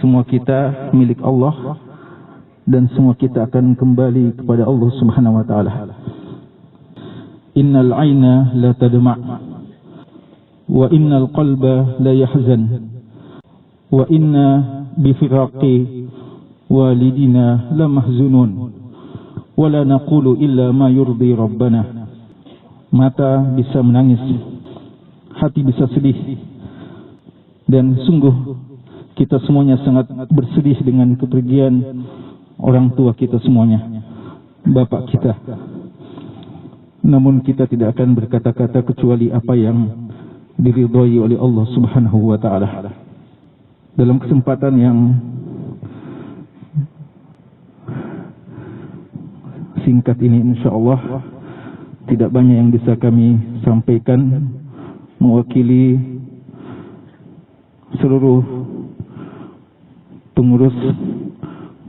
Semua kita milik Allah dan semua kita akan kembali kepada Allah Subhanahu wa taala. Innal 'aina la tadma' wa innal qalba la yahzan wa inna bi firaqi walidina la mahzunun wa la naqulu illa ma yurdi rabbana. Mata bisa menangis, hati bisa sedih, dan sungguh kita semuanya sangat bersedih dengan kepergian orang tua kita semuanya, bapak kita. Namun kita tidak akan berkata-kata kecuali apa yang diridhai oleh Allah Subhanahu wa taala. Dalam kesempatan yang singkat ini, insyaallah tidak banyak yang bisa kami sampaikan mewakili seluruh pengurus,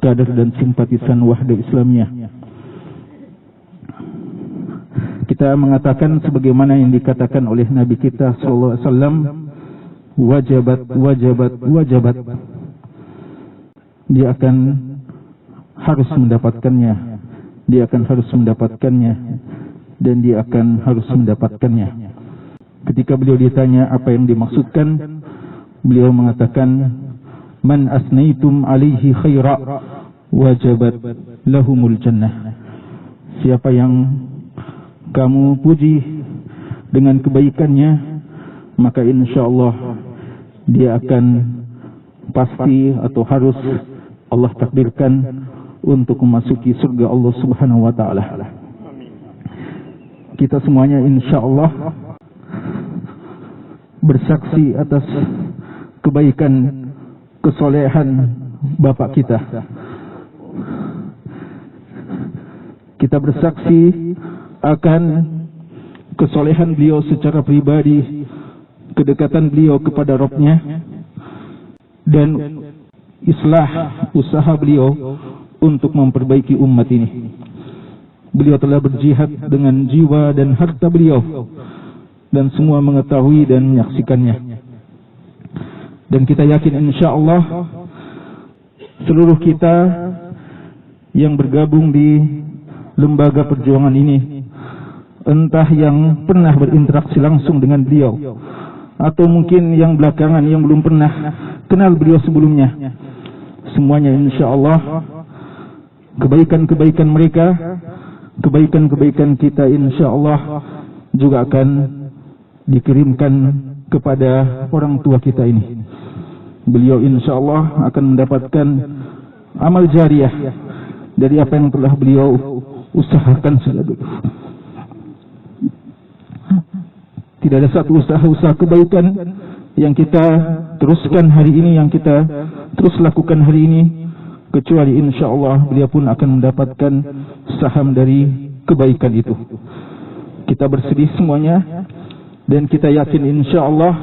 kader dan simpatisan Wahda Islamiyah. Kita mengatakan sebagaimana yang dikatakan oleh Nabi kita sallallahu alaihi wasallam, wajabat, wajabat, wajabat. Dia akan harus mendapatkannya. Dia akan harus mendapatkannya dan dia akan harus mendapatkannya. Ketika beliau ditanya apa yang dimaksudkan, beliau mengatakan, man asnaitum alaihi khaira wajabat lahumul jannah. Siapa yang kamu puji dengan kebaikannya, maka insyaallah dia akan pasti atau harus Allah takdirkan untuk memasuki surga Allah Subhanahu wa taala. Kita semuanya insyaallah bersaksi atas kebaikan, kesolehan bapak kita. Kita bersaksi akan kesolehan beliau secara pribadi, kedekatan beliau kepada Rabb-Nya, dan islah usaha beliau untuk memperbaiki umat ini. Beliau telah berjihad dengan jiwa dan harta beliau, dan semua mengetahui dan menyaksikannya. Dan kita yakin insyaallah seluruh kita yang bergabung di lembaga perjuangan ini, entah yang pernah berinteraksi langsung dengan beliau atau mungkin yang belakangan yang belum pernah kenal beliau sebelumnya, semuanya insyaallah kebaikan-kebaikan mereka, kebaikan-kebaikan kita insyaallah juga akan dikirimkan kepada orang tua kita ini. Beliau insyaallah akan mendapatkan amal jariah dari apa yang telah beliau usahakan sejak dulu. Tidak ada satu usaha-usaha kebaikan yang kita teruskan hari ini, yang kita terus lakukan hari ini, kecuali insyaallah beliau pun akan mendapatkan saham dari kebaikan itu. Kita bersedih semuanya, dan kita yakin insyaallah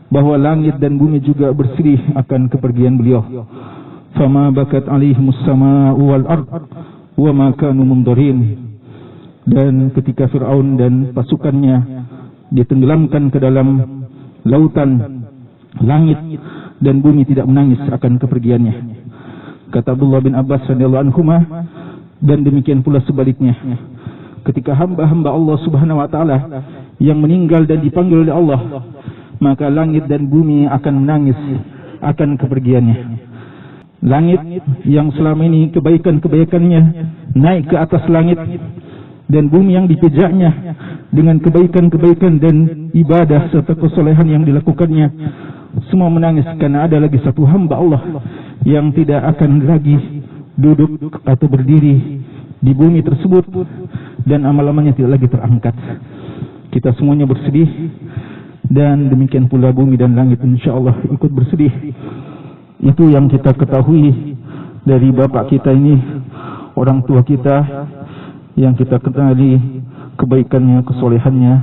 bahwa langit dan bumi juga bersedih akan kepergian beliau. Fama bakat alaihimus samaa'u wal ard wa ma kanu mundarin. Dan ketika Firaun dan pasukannya ditenggelamkan ke dalam lautan, langit dan bumi tidak menangis akan kepergiannya. Kata Abdullah bin Abbas radhiyallahu anhuma, dan demikian pula sebaliknya. Ketika hamba-hamba Allah Subhanahu wa taala yang meninggal dan dipanggil oleh Allah, maka langit dan bumi akan menangis akan kepergiannya. Langit yang selama ini kebaikan-kebaikannya naik ke atas langit, dan bumi yang dipijaknya dengan kebaikan-kebaikan dan ibadah serta kesolehan yang dilakukannya, semua menangis karena ada lagi satu hamba Allah yang tidak akan lagi duduk atau berdiri di bumi tersebut, dan amal-amalnya tidak lagi terangkat. Kita semuanya bersedih, dan demikian pula bumi dan langit insyaallah ikut bersedih. Itu yang kita ketahui dari bapak kita ini, orang tua kita, yang kita kenali kebaikannya, kesolehannya,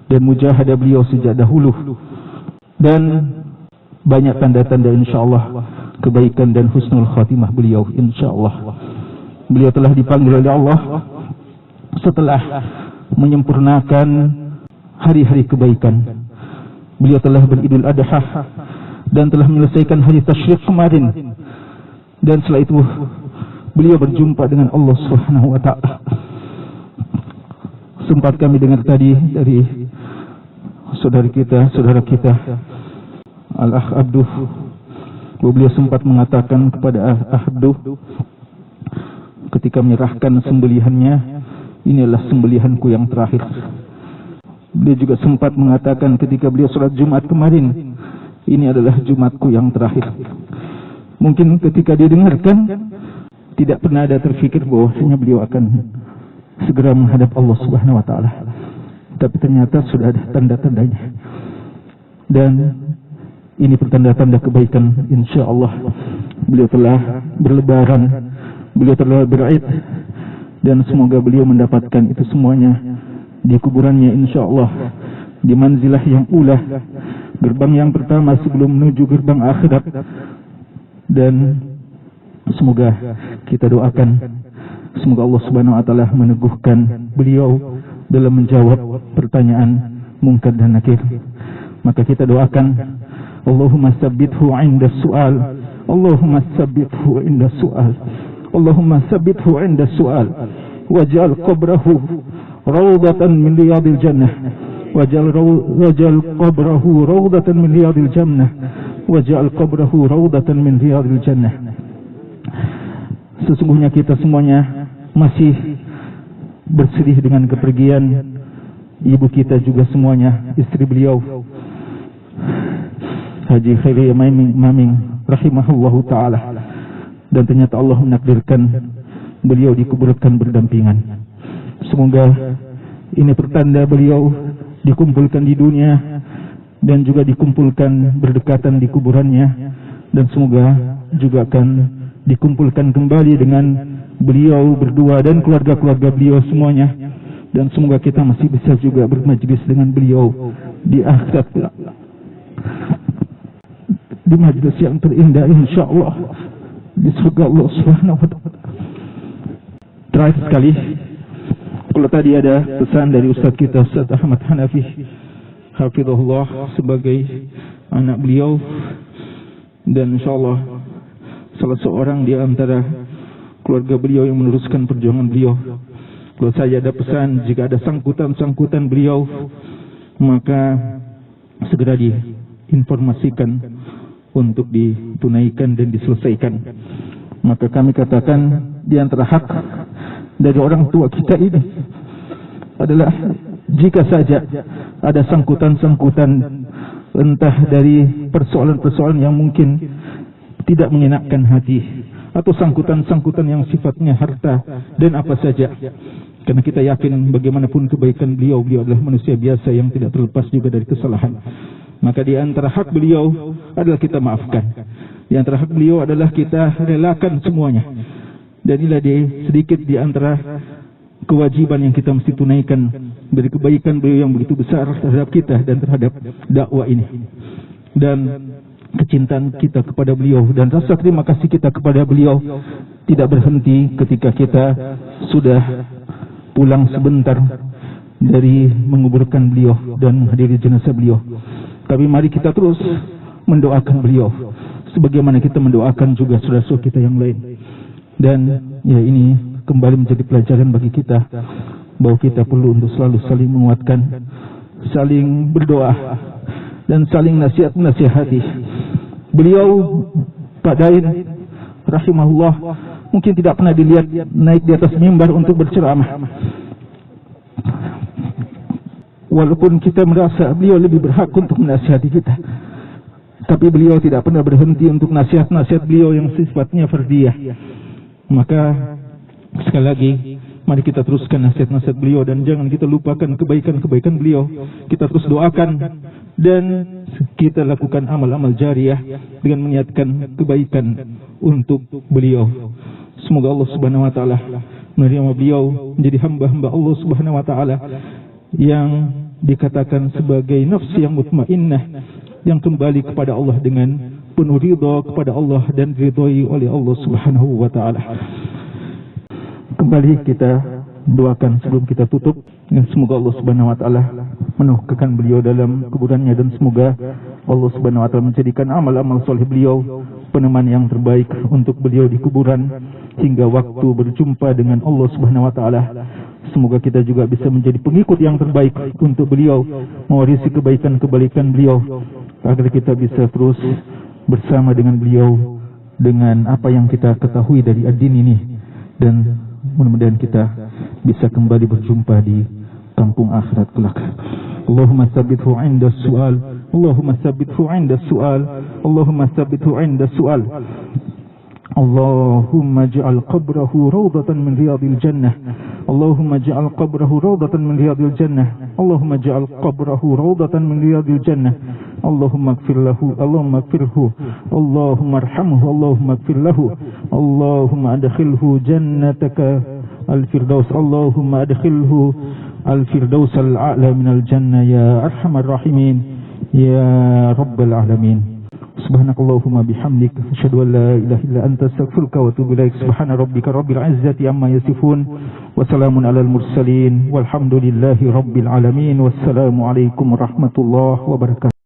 dan mujahadah beliau sejak dahulu. Dan banyak tanda-tanda insyaallah kebaikan dan husnul khatimah beliau insyaallah. Beliau telah dipanggil oleh Allah setelah menyempurnakan hari-hari kebaikan. Beliau telah beridul adha dan telah menyelesaikan hari tasyrik kemarin, dan setelah itu beliau berjumpa dengan Allah Subhanahu wa taala. Sempat kami dengar tadi dari saudara kita Al-Akh Abduh, beliau sempat mengatakan kepada Abduh ketika menyerahkan sembelihannya, ini adalah sembelihanku yang terakhir. Beliau juga sempat mengatakan ketika beliau sholat Jumat kemarin, ini adalah Jumatku yang terakhir. Mungkin ketika didengarkan, tidak pernah ada terfikir bahwasanya beliau akan segera menghadap Allah Subhanahu wa taala. Tapi ternyata sudah ada tanda-tandanya. Dan ini pertanda-tanda kebaikan, insyaallah. Beliau telah berlebaran, beliau telah ber'id, dan semoga beliau mendapatkan itu semuanya di kuburannya insyaallah, di manzilah yang ulah, gerbang yang pertama sebelum menuju gerbang akhirat. Dan semoga kita doakan, semoga Allah Subhanahu wa taala meneguhkan beliau dalam menjawab pertanyaan mungkar dan nakir. Maka kita doakan, Allahumma sabbithu 'inda su'al, Allahumma sabbithu 'inda su'al, Allahumma sabbithu 'inda su'al, waj'al qabrahu rawdatan min riyadil jannah, waj'al qabrahu rawdatan min riyadil jannah, waj'al qabrahu rawdatan min riyadil jannah. Sesungguhnya kita semuanya masih bersedih dengan kepergian ibu kita juga semuanya, istri beliau Haji Khairiyah Maming rahimahullahu taala. Dan ternyata Allah menakdirkan beliau dikuburkan berdampingan. Semoga ini pertanda beliau dikumpulkan di dunia dan juga dikumpulkan berdekatan di kuburannya, dan semoga juga akan dikumpulkan kembali dengan beliau berdua dan keluarga-keluarga beliau semuanya, dan semoga kita masih bisa juga bermajlis dengan beliau di akhirat, di majlis yang terindah insyaallah di surga Allah Subhanahu wa taala. Terakhir sekali, kalau tadi ada pesan dari Ustaz kita Ustaz Ahmad Hanafi hafizahullah sebagai anak beliau, dan insyaallah salah seorang di antara keluarga beliau yang meneruskan perjuangan beliau. Kalau saya ada pesan, jika ada sangkutan beliau, maka segera diinformasikan untuk ditunaikan dan diselesaikan. Maka kami katakan, di antara hak dari orang tua kita ini adalah jika saja ada sangkutan-sangkutan, entah dari persoalan-persoalan yang mungkin tidak menyenangkan hati, atau sangkutan-sangkutan yang sifatnya harta dan apa saja, karena kita yakin bagaimanapun kebaikan beliau adalah manusia biasa yang tidak terlepas juga dari kesalahan. Maka di antara hak beliau adalah kita maafkan. Di antara hak beliau adalah kita relakan semuanya. Dan inilah sedikit di antara kewajiban yang kita mesti tunaikan dari kebaikan beliau yang begitu besar terhadap kita dan terhadap dakwah ini. Dan kecintaan kita kepada beliau dan rasa terima kasih kita kepada beliau tidak berhenti ketika kita sudah pulang sebentar dari menguburkan beliau dan menghadiri jenazah beliau. Tapi mari kita terus mendoakan beliau sebagaimana kita mendoakan juga saudara-saudara kita yang lain. Dan ya, ini kembali menjadi pelajaran bagi kita bahwa kita perlu untuk selalu saling menguatkan, saling berdoa, dan saling nasihat-nasihati. Beliau Pak Dain rahimahullah mungkin tidak pernah dilihat naik di atas mimbar untuk berceramah. Walaupun kita merasa beliau lebih berhak untuk menasihati kita, tapi beliau tidak pernah berhenti untuk nasihat-nasihat beliau yang sifatnya fardiyah. Maka sekali lagi, mari kita teruskan nasihat-nasihat beliau dan jangan kita lupakan kebaikan-kebaikan beliau. Kita terus doakan dan kita lakukan amal-amal jariyah dengan mengingatkan kebaikan untuk beliau. Semoga Allah Subhanahu wa taala menerima beliau menjadi hamba-hamba Allah Subhanahu wa taala yang dikatakan sebagai nafs yang mutmainnah, yang kembali kepada Allah dengan penuh ridha kepada Allah dan diridhai oleh Allah Subhanahu wa taala. Kembali kita doakan sebelum kita tutup, semoga Allah Subhanahu wa taala menuhkan beliau dalam kuburannya, dan semoga Allah Subhanahu wa taala menjadikan amal-amal soleh beliau peneman yang terbaik untuk beliau di kuburan hingga waktu berjumpa dengan Allah Subhanahu wa taala. Semoga kita juga bisa menjadi pengikut yang terbaik untuk beliau, mewarisi kebaikan-kebaikan beliau, agar kita bisa terus bersama dengan beliau dengan apa yang kita ketahui dari ad-din ini, dan mudah-mudahan kita bisa kembali berjumpa di kampung akhirat kelak. Allahumma tsabbithu 'inda as-su'al, Allahumma tsabbithu 'inda as-su'al, Allahumma tsabbithu 'inda as-su'al. Allahumma ij'al qabrahu rawdatan min riyadil jannah, Allahumma ij'al qabrahu rawdatan min riyadil jannah, Allahumma ij'al qabrahu rawdatan min riyadil jannah. Allahumma ighfir lahu, Allahumma ighfirhu, Allahumma arhamhu, Allahumma ighfir lahu, Allahumma adkhilhu jannataka al-firdaus, Allahumma adkhilhu al-firdaus al-a'la min al-jannah ya arhamar rahimin ya rabbal alamin. Subhanakallahumma bihamdik, asyhadu an la ilaha illa anta, astaghfiruka wa atubu ilaik. Subhana rabbika rabbil izzati amma yasifun, wa salamun alal mursalin, walhamdulillahi rabbil alamin. Wassalamu alaikum warahmatullahi wabarakatuh.